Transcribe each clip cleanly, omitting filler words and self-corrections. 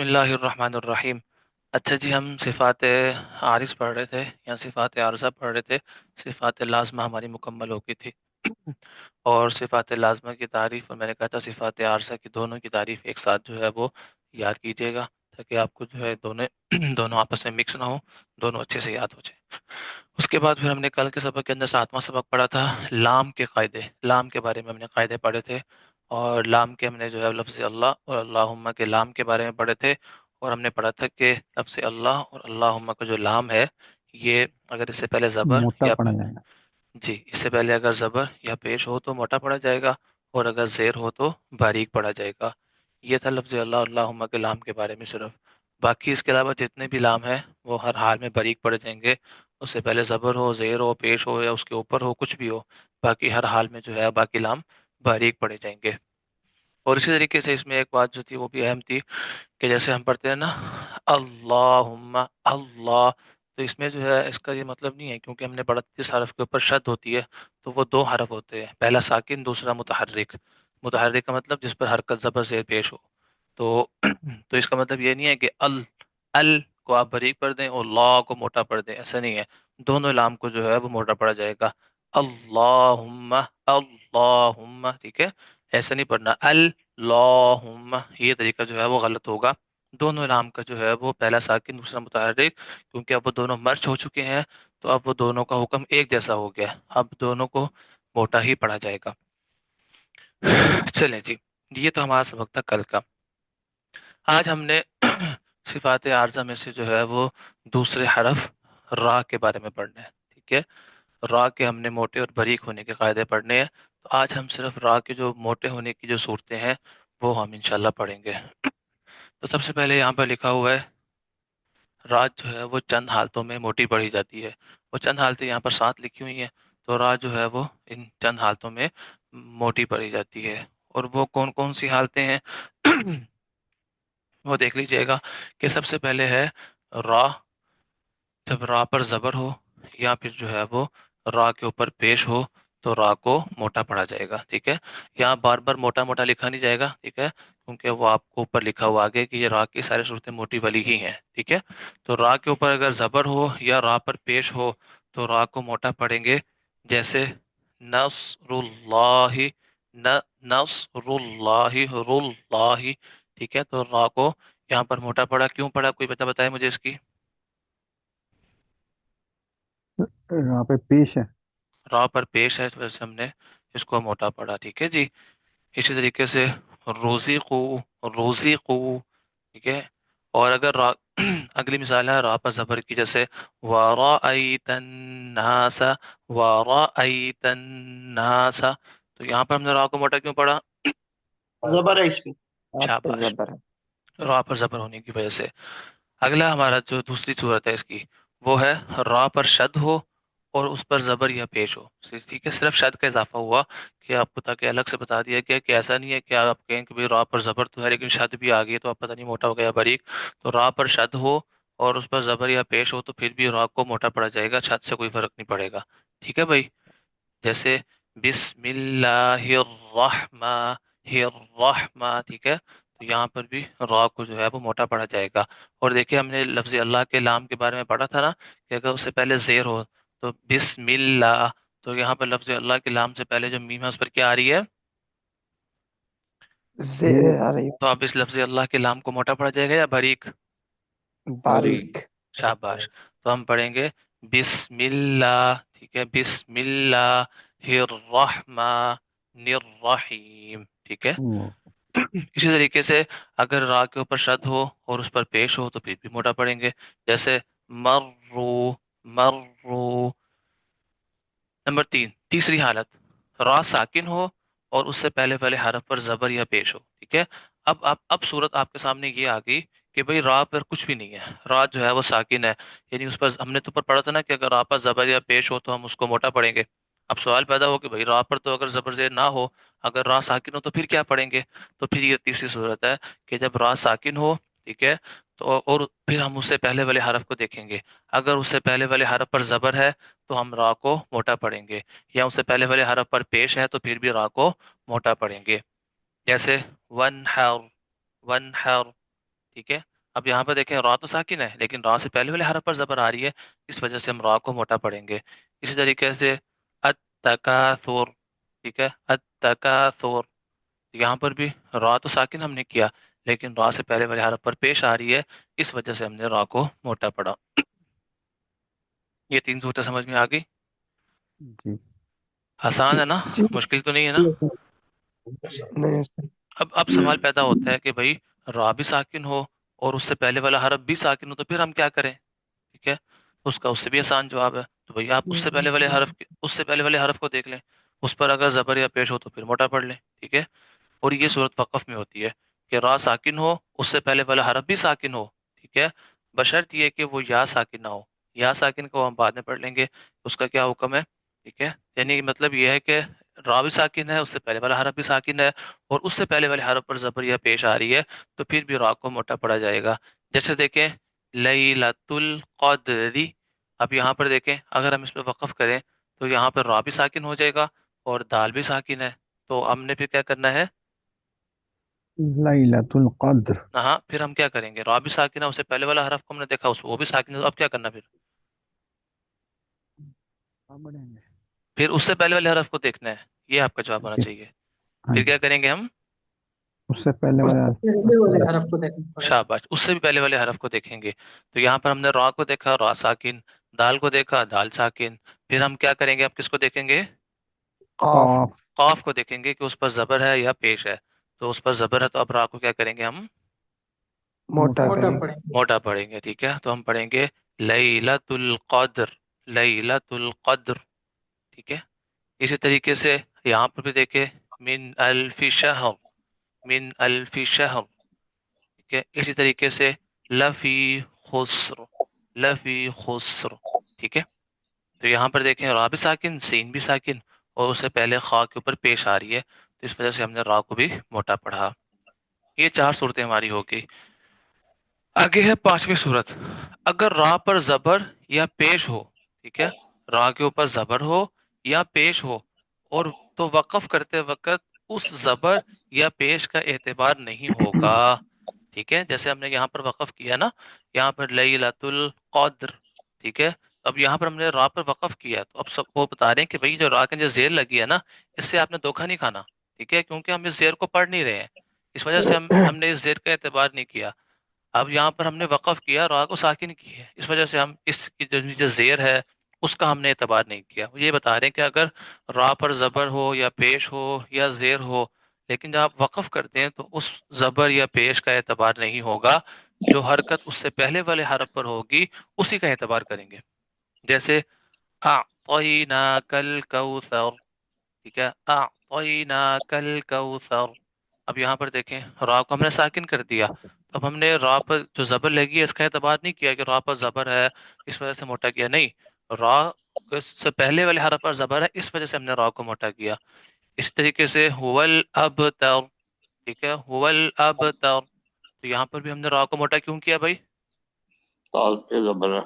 بسم اللہ الرحمن الرحیم۔ اچھا جی، ہم صفات عارض پڑھ رہے تھے یا صفات عارضہ پڑھ رہے تھے۔ صفات لازمہ ہماری مکمل ہو گئی تھی اور صفات لازمہ کی تعریف، اور میں نے کہا تھا صفات عارضہ کی دونوں کی تعریف ایک ساتھ جو ہے وہ یاد کیجیے گا، تاکہ آپ کو جو ہے دونوں دونوں آپس میں مکس نہ ہو، دونوں اچھے سے یاد ہو جائیں۔ اس کے بعد پھر ہم نے کل کے سبق کے اندر ساتواں سبق پڑھا تھا لام کے قاعدے، لام کے بارے میں ہم نے قاعدے پڑھے تھے، اور لام کے ہم نے جو ہے لفظ اللہ اور اللہم کے لام کے بارے میں پڑھے تھے، اور ہم نے پڑھا تھا کہ لفظ اللہ اور اللہم کا جو لام ہے، یہ اگر اس سے پہلے زبر موٹا یا پڑا جائے گا۔ جی اس سے پہلے اگر زبر یا پیش ہو تو موٹا پڑا جائے گا، اور اگر زیر ہو تو باریک پڑا جائے گا۔ یہ تھا لفظ اللہ اور اللہم کے لام کے بارے میں صرف۔ باقی اس کے علاوہ جتنے بھی لام ہیں وہ ہر حال میں باریک پڑے جائیں گے، اس سے پہلے زبر ہو، زیر ہو، پیش ہو، یا اس کے اوپر ہو، کچھ بھی ہو، باقی ہر حال میں جو ہے باقی لام باریک پڑے جائیں گے۔ اور اسی طریقے سے اس میں ایک بات جو تھی وہ بھی اہم تھی، کہ جیسے ہم پڑھتے ہیں نا اللہم اللہ، تو اس میں جو ہے اس کا یہ مطلب نہیں ہے، کیونکہ ہم نے پڑھا جس حرف کے اوپر شد ہوتی ہے تو وہ دو حرف ہوتے ہیں، پہلا ساکن، دوسرا متحرک۔ متحرک کا مطلب جس پر حرکت زبر زیر پیش ہو، تو تو اس کا مطلب یہ نہیں ہے کہ ال کو آپ باریک پڑھ دیں اور لا کو موٹا پڑھ دیں، ایسا نہیں ہے، دونوں لام کو جو ہے وہ موٹا پڑھا جائے گا۔ اللہم اللہم، ٹھیک ہے، ایسا نہیں پڑھنا اللہم، یہ طریقہ جو ہے وہ غلط ہوگا۔ دونوں لام کا جو ہے وہ پہلا ساکن دوسرا متحرک، کیونکہ اب وہ دونوں مرج ہو چکے ہیں، تو اب وہ دونوں کا حکم ایک جیسا ہو گیا، اب دونوں کو موٹا ہی پڑھا جائے گا۔ چلیں جی، یہ تو ہمارا سبق تھا کل کا۔ آج ہم نے صفات عارضہ میں سے جو ہے وہ دوسرے حرف را کے بارے میں پڑھنا ہے، ٹھیک ہے۔ را کے ہم نے موٹے اور باریک ہونے کے قاعدے پڑھنے ہیں، تو آج ہم صرف را کے جو موٹے ہونے کی جو صورتیں ہیں وہ ہم انشاءاللہ پڑھیں گے۔ تو سب سے پہلے یہاں پر لکھا ہوا ہے رات جو ہے وہ چند حالتوں میں موٹی پڑھی جاتی ہے، وہ چند حالتیں یہاں پر ساتھ لکھی ہوئی ہیں، تو رات جو ہے وہ ان چند حالتوں میں موٹی پڑھی جاتی ہے، اور وہ کون کون سی حالتیں ہیں وہ دیکھ لیجئے گا، کہ سب سے پہلے ہے را، جب را پر زبر ہو یا پھر جو ہے وہ را کے اوپر پیش ہو تو را کو موٹا پڑھا جائے گا، ٹھیک ہے۔ یہاں بار بار موٹا موٹا لکھا نہیں جائے گا، ٹھیک ہے، کیونکہ وہ آپ کو اوپر لکھا ہوا آگے کہ یہ را کی ساری صورتیں موٹی والی ہی ہیں، ٹھیک ہے۔ تو را کے اوپر اگر زبر ہو یا را پر پیش ہو تو را کو موٹا پڑھیں گے، جیسے نصر اللہ، نصر اللہ، اللہ، ٹھیک ہے۔ تو را کو یہاں پر موٹا پڑھا، کیوں پڑھا، کوئی بتا بتائے مجھے اس کی؟ یہاں پہ پیش ہے۔ را پر پیش ہے، تو ویسے ہم نے اس کو موٹا پڑھا، ٹھیک ہے جی۔ اسی طریقے سے روزی قو، روزی قو، ٹھیک ہے۔ اور اگر را اگلی مثال ہے را پر زبر کی، جیسے وَرَأَيْتَ النَّاسَ، وَرَأَيْتَ النَّاسَ، تو یہاں پر ہم نے را کو موٹا کیوں پڑھا؟ زبر ہے اس میں۔ آپ پہ شاباش، زبر ہے۔ را پر زبر ہونے کی وجہ سے۔ اگلا ہمارا جو دوسری صورت ہے اس کی، وہ ہے را پر شد ہو اور اس پر زبر یا پیش ہو، ٹھیک ہے، صرف شد کا اضافہ ہوا، کہ آپ کو تاکہ الگ سے بتا دیا گیا کہ ایسا نہیں ہے کہ آپ کہیں کہ را پر زبر تو ہے لیکن شد بھی آ گئی تو آپ پتہ نہیں موٹا ہو گیا یا باریک۔ تو را پر شد ہو اور اس پر زبر یا پیش ہو تو پھر بھی را کو موٹا پڑا جائے گا، شد سے کوئی فرق نہیں پڑے گا، ٹھیک ہے بھائی۔ جیسے بسم اللہ الرحمن الرحمن، ٹھیک ہے، تو یہاں پر بھی را کو جو ہے وہ موٹا پڑھا جائے گا۔ اور دیکھیں ہم نے لفظ اللہ کے لام کے بارے میں پڑھا تھا نا، کہ اگر اس سے پہلے زیر ہو تو بسم اللہ، تو یہاں پر لفظ اللہ کے لام سے پہلے جو میم ہے اس پر کیا آ رہی ہے؟ زیر آ رہی تو اب اس لفظ اللہ کے لام کو موٹا پڑھا جائے گا یا باریک؟ باریک۔ شاباش۔ تو ہم پڑھیں گے بسم اللہ، ٹھیک ہے، بسم اللہ الرحمن الرحیم، ٹھیک ہے۔ اسی طریقے سے اگر را کے اوپر شد ہو اور اس پر پیش ہو تو پھر بھی موٹا پڑھیں گے، جیسے مرو، مرو۔ نمبر تین، تیسری حالت، را ساکن ہو اور اس سے پہلے پہلے حرف پر زبر یا پیش ہو، ٹھیک ہے۔ اب صورت آپ کے سامنے یہ آ گئی کہ بھئی را پر کچھ بھی نہیں ہے، را جو ہے وہ ساکن ہے، یعنی اس پر ہم نے تو پر پڑھا تھا نا کہ اگر را پر زبر یا پیش ہو تو ہم اس کو موٹا پڑھیں گے۔ اب سوال پیدا ہو کہ بھئی را پر تو اگر زبر زیر نہ ہو، اگر را ساکن ہو تو پھر کیا پڑھیں گے؟ تو پھر یہ تیسری صورت ہے کہ جب را ساکن ہو، ٹھیک ہے، تو اور پھر ہم اس سے پہلے والے حرف کو دیکھیں گے، اگر اس سے پہلے والے حرف پر زبر ہے تو ہم را کو موٹا پڑھیں گے، یا اس سے پہلے والے حرف پر پیش ہے تو پھر بھی را کو موٹا پڑھیں گے، جیسے ون حر، ون حر، ٹھیک ہے۔ اب یہاں پر دیکھیں را تو ساکن ہے لیکن را سے پہلے والے حرف پر زبر آ رہی ہے، اس وجہ سے ہم را کو موٹا پڑھیں گے۔ اسی طریقے سے التکاثر، ٹھیک ہے، التکاثر، یہاں پر بھی را تو ساکن ہم نے کیا لیکن را سے پہلے والے حرف پر پیش آ رہی ہے، اس وجہ سے ہم نے را کو موٹا پڑھا۔ یہ تین صورتیں سمجھ میں آ گئی؟ جی آسان ہے نا؟ جی مشکل تو نہیں ہے نا؟ نہیں اب سوال پیدا ہوتا ہے کہ بھائی را بھی ساکن ہو اور اس سے پہلے والا حرف بھی ساکن ہو تو پھر ہم کیا کریں؟ ٹھیک ہے، اس سے بھی آسان جواب ہے، تو بھئی آپ اس سے پہلے والے حرف کو دیکھ لیں، اس پر اگر زبر یا پیش ہو تو پھر موٹا پڑھ لیں، ٹھیک ہے۔ اور یہ صورت وقف میں ہوتی ہے کہ را ساکن ہو، اس سے پہلے والا حرف بھی ساکن ہو، ٹھیک ہے، بشرط یہ کہ وہ یا ساکن نہ ہو۔ یا ساکن کو ہم بعد میں پڑھ لیں گے، اس کا کیا حکم ہے، ٹھیک ہے، یعنی مطلب یہ ہے کہ را بھی ساکن ہے، اس سے پہلے والا حرف بھی ساکن ہے، اور اس سے پہلے والے حرف پر زبر یا پیش آ رہی ہے تو پھر بھی را کو موٹا پڑھا جائے گا۔ جیسے دیکھیں لیلۃ القدری، اب یہاں پر دیکھیں اگر ہم اس پہ وقف کریں تو یہاں پر را بھی ساکن ہو جائے گا اور دال بھی ساکن ہے، تو ہم نے پھر کیا کرنا ہے؟ لیلۃ القدر ہاں، پھر ہم کیا کریں گے؟ را بھی ساکن ہے، اس سے پہلے والا حرف کو ہم نے دیکھا وہ بھی ساکن ہے، تو اب کیا کرنا پڑھیں گے پھر اس سے پہلے والے حرف کو دیکھنا ہے، یہ آپ کا جواب ہونا جی چاہیے۔ ہاں پھر جی کیا کریں گے ہم؟ اس سے پہلے والا پہلے والے حرف کو دیکھنا پڑے گا۔ شاباش، اس سے بھی پہلے والے حرف کو دیکھیں گے، تو یہاں پر ہم نے را کو دیکھا، را ساکن، دال کو دیکھا، دال ساکن، پھر ہم کیا کریں گے؟ اب کس کو دیکھیں گے؟ قاف قاف قاف کو دیکھیں گے کہ اس پر زبر ہے یا پیش ہے، تو اس پر زبر ہے تو اب را کو کیا کریں گے ہم؟ موٹا موٹا کریں گے۔ موٹا پڑھیں گے، ٹھیک ہے، تو ہم پڑھیں گے لیلۃ القدر، لیلۃ القدر، ٹھیک ہے۔ اسی طریقے سے یہاں پر بھی دیکھیں من الف شہر، من الف شہر، ٹھیک ہے۔ اسی طریقے سے لفی خسر، لفی خسر، ٹھیک ہے۔ تو یہاں پر دیکھیں را بھی ساکن، سین بھی ساکن، اور اس سے پہلے خا کے اوپر پیش آ رہی ہے، تو اس وجہ سے ہم نے را کو بھی موٹا پڑھا۔ یہ چار صورتیں ہماری ہوگی۔ آگے ہے پانچویں صورت، اگر را پر زبر یا پیش ہو، ٹھیک ہے، را کے اوپر زبر ہو یا پیش ہو، اور تو وقف کرتے وقت اس زبر یا پیش کا اعتبار نہیں ہوگا، ٹھیک ہے، جیسے ہم نے یہاں پر وقف کیا نا، یہاں پر لیلۃ القدر، ٹھیک ہے، اب یہاں پر ہم نے را پر وقف کیا، تو اب سب وہ بتا رہے ہیں کہ بھئی جو را کے اندر زیر لگی ہے نا، اس سے آپ نے دھوکہ نہیں کھانا، ٹھیک ہے، کیونکہ ہم اس زیر کو پڑھ نہیں رہے ہیں، اس وجہ سے ہم نے اس زیر کا اعتبار نہیں کیا۔ اب یہاں پر ہم نے وقف کیا، را کو ساکن کی ہے، اس وجہ سے ہم اس کی جو زیر ہے اس کا ہم نے اعتبار نہیں کیا۔ وہ یہ بتا رہے ہیں کہ اگر را پر زبر ہو یا پیش ہو یا زیر ہو، لیکن جب آپ وقف کرتے ہیں تو اس زبر یا پیش کا اعتبار نہیں ہوگا، جو حرکت اس سے پہلے والے حرف پر ہوگی اسی کا اعتبار کریں گے۔ جیسے اعطیناک الکوثر، ٹھیک ہے، اعطیناک الکوثر، اب یہاں پر دیکھیں را کو ہم نے ساکن کر دیا، تو اب ہم نے را پر جو زبر لگی ہے اس کا اعتبار نہیں کیا کہ را پر زبر ہے اس وجہ سے موٹا کیا، نہیں، را سے پہلے والے حرف پر زبر ہے اس وجہ سے ہم نے را کو موٹا کیا۔ اس طریقے سے هو الابتر، ٹھیک ہے، هو الابتر، تو یہاں پر بھی ہم نے را کو موٹا کیوں کیا بھائی؟ تال پہ زبر ہے۔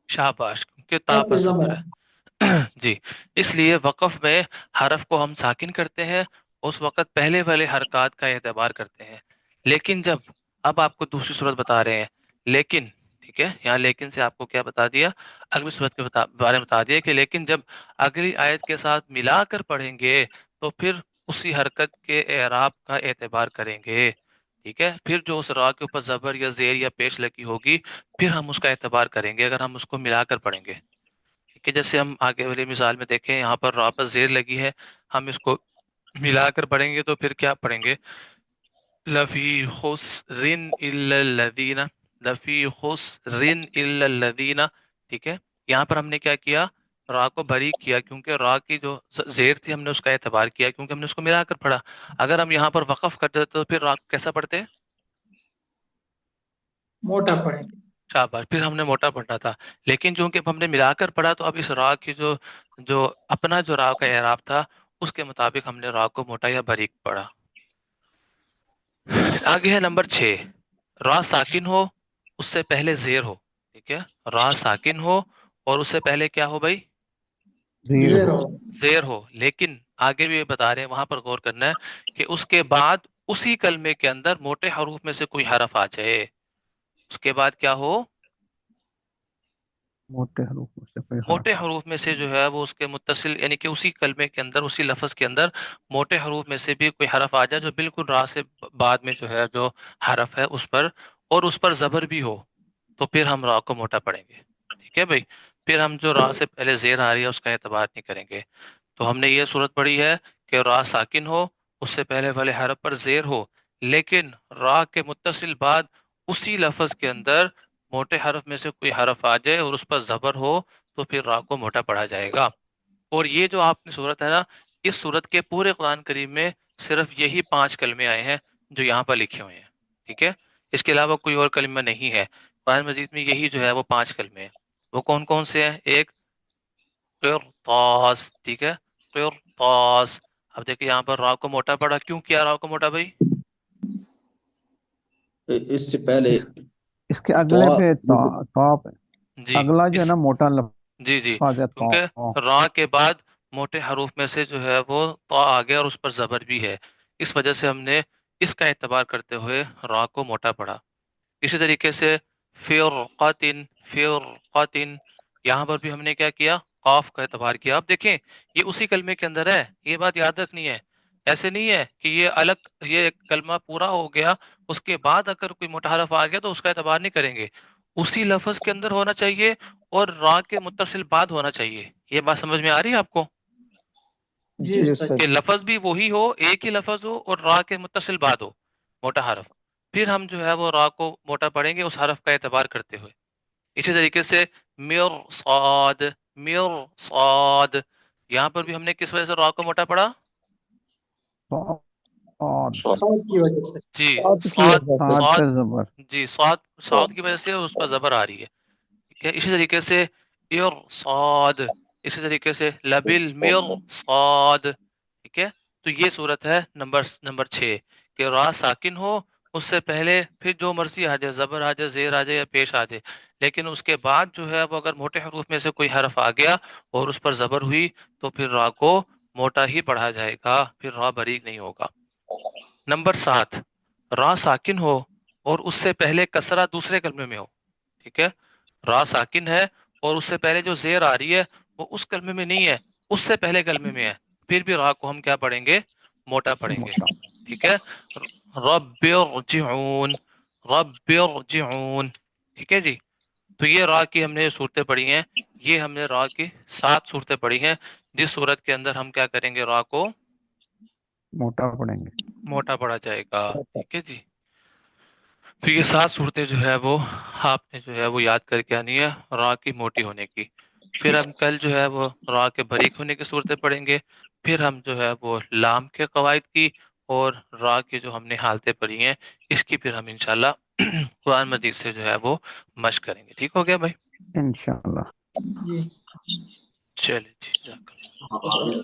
شاباش، کیونکہ تا پر زبر ہے۔ جی، اس لیے وقف میں حرف کو ہم ساکن کرتے ہیں، اس وقت پہلے والے حرکات کا اعتبار کرتے ہیں، لیکن جب اب آپ کو دوسری صورت بتا رہے ہیں، لیکن، ٹھیک ہے، یہاں لیکن سے آپ کو کیا بتا دیا؟ اگلی صورت کے بارے میں بتا دیا کہ لیکن جب اگلی آیت کے ساتھ ملا کر پڑھیں گے تو پھر اسی حرکت کے اعراب کا اعتبار کریں گے، ٹھیک ہے، پھر جو اس را کے اوپر زبر یا زیر یا پیش لگی ہوگی پھر ہم اس کا اعتبار کریں گے اگر ہم اس کو ملا کر پڑھیں گے، ٹھیک ہے۔ جیسے ہم آگے والی مثال میں دیکھیں، یہاں پر را پر زیر لگی ہے، ہم اس کو ملا کر پڑھیں گے تو پھر کیا پڑھیں گے؟ لفی خسر الا الذین، لفی خسر الا الذین، ٹھیک ہے، یہاں پر ہم نے کیا کیا؟ را کو بریک کیا، کیونکہ را کی جو زیر تھی ہم نے اس کا اعتبار کیا کیونکہ ہم نے اس کو ملا کر پڑھا۔ اگر ہم یہاں پر وقف کر دیتے تو پھر را کو کیسا پڑھتے؟ موٹا پڑیں گے۔ شاباش، پھر ہم نے موٹا پڑھنا تھا، لیکن چونکہ اب ہم نے ملا کر پڑھا تو اب اس را کی جو اپنا جو را کا اعراب تھا اس کے مطابق ہم نے را کو موٹا یا باریک پڑھا۔ آگے ہے نمبر 6، را ساکن ہو اس سے پہلے زیر ہو، ٹھیک ہے، را ساکن ہو اور اس سے پہلے کیا ہو بھائی؟ زیر ہو زیرو زیر ہو، لیکن آگے بھی بتا رہے ہیں وہاں پر غور کرنا ہے کہ اس کے بعد اسی کلمے کے اندر موٹے حروف میں سے کوئی حرف آ جائے، اس کے بعد کیا ہو؟ موٹے حروف میں سے کوئی حرف موٹے آ حروف میں سے جو ہے وہ اس کے متصل، یعنی کہ اسی کلمے کے اندر، اسی لفظ کے اندر موٹے حروف میں سے بھی کوئی حرف آ جائے جو بالکل را سے بعد میں جو ہے جو حرف ہے اس پر، اور اس پر زبر بھی ہو، تو پھر ہم را کو موٹا پڑھیں گے. ٹھیک ہے بھائی. پھر ہم جو را سے پہلے زیر آ رہی ہے اس کا اعتبار نہیں کریں گے. تو ہم نے یہ صورت پڑھی ہے کہ را ساکن ہو، اس سے پہلے والے حرف پر زیر ہو، لیکن را کے متصل بعد اسی لفظ کے اندر موٹے حرف میں سے کوئی حرف آ جائے اور اس پر زبر ہو، تو پھر را کو موٹا پڑھا جائے گا. اور یہ جو آپ نے صورت ہے نا، اس صورت کے پورے قرآن کریم میں صرف یہی 5 کلمے آئے ہیں جو یہاں پر لکھے ہوئے ہیں. ٹھیک ہے. اس کے علاوہ کوئی اور کلمہ نہیں ہے قرآن مجید میں. یہی جو ہے وہ 5 کلمے ہیں. وہ کون کون سے ہیں؟ ایک قرطاس. ٹھیک ہے. قرطاس. اب دیکھیں یہاں پر را کو موٹا پڑا. کیوں کیا را کو موٹا بھائی؟ اس سے پہلے اس اس کے تو اگلے پہ تا پہ جی اگلا جو ہے اس نا موٹا جی جی لفظ ہے تا. کیونکہ را کے بعد موٹے حروف میں سے جو ہے وہ تا آ گیا اور اس پر زبر بھی ہے، اس وجہ سے ہم نے اس کا اعتبار کرتے ہوئے را کو موٹا پڑھا. اسی طریقے سے فرقتن. فرقتن یہاں پر بھی ہم نے کیا کیا؟ قاف کا اعتبار کیا. اب دیکھیں یہ اسی کلمے کے اندر ہے، یہ بات یاد رکھنی ہے. ایسے نہیں ہے کہ یہ الگ، یہ کلمہ پورا ہو گیا اس کے بعد اگر کوئی موٹا حرف آ گیا تو اس کا اعتبار نہیں کریں گے. اسی لفظ کے اندر ہونا چاہیے اور را کے متصل بعد ہونا چاہیے. یہ بات سمجھ میں آ رہی ہے آپ کو؟ جی استاد کہ لفظ بھی وہی ہو، ایک ہی لفظ ہو اور را کے متصل بعد ہو موٹا حرف، پھر ہم جو ہے وہ را کو موٹا پڑھیں گے اس حرف کا اعتبار کرتے ہوئے. اسی طریقے سے مرصاد. مرصاد یہاں پر بھی ہم نے کس وجہ سے را کو موٹا پڑھا؟ صاد صاد کی وجہ سے جی صاد کی صاد. وجہ سے صاد صاد پہ زبر. جی صاد. صاد کی وجہ سے اس پر زبر آ رہی ہے. ٹھیک ہے. اسی طریقے سے ارصاد. اسی طریقے سے لبل مرصاد. ٹھیک ہے. تو یہ صورت ہے نمبر 6 کہ را ساکن ہو، اس سے پہلے پھر جو مرضی آ جائے، زبر آ جائے، زیر آ جائے یا پیش آ جائے، لیکن اس کے بعد جو ہے وہ اگر موٹے حروف میں سے کوئی حرف آ گیا اور اس پر زبر ہوئی تو پھر را کو موٹا ہی پڑھا جائے گا، پھر را باریک نہیں ہوگا. نمبر 7 را ساکن ہو اور اس سے پہلے کسرہ دوسرے کلمے میں ہو. ٹھیک ہے. را ساکن ہے اور اس سے پہلے جو زیر آ رہی ہے وہ اس کلمے میں نہیں ہے، اس سے پہلے کلمے میں ہے، پھر بھی را کو ہم کیا پڑھیں گے؟ موٹا پڑھیں گے. موٹا. ٹھیک ہے. رب ارجعون. رب ارجعون. ٹھیک ہے جی. تو یہ را کی ہم نے صورتیں پڑھی ہیں. یہ ہم نے را کی 7 صورتیں پڑھی ہیں جس صورت کے اندر ہم کیا کریں گے؟ را کو موٹا پڑیں گے. موٹا پڑا جائے گا. ٹھیک ہے جی. تو یہ 7 صورتیں جو ہے وہ آپ نے جو ہے وہ یاد کر کے آنی ہے را کی موٹی ہونے کی. پھر ہم کل جو ہے وہ را کے باریک ہونے کی صورتیں پڑھیں گے. پھر ہم جو ہے وہ لام کے قواعد کی اور را کی جو ہم نے حالتیں پڑھی ہیں اس کی پھر ہم انشاءاللہ قرآن مجید سے جو ہے وہ مشق کریں گے. ٹھیک ہو گیا بھائی؟ انشاءاللہ. جی چلے جی جزاک اللہ.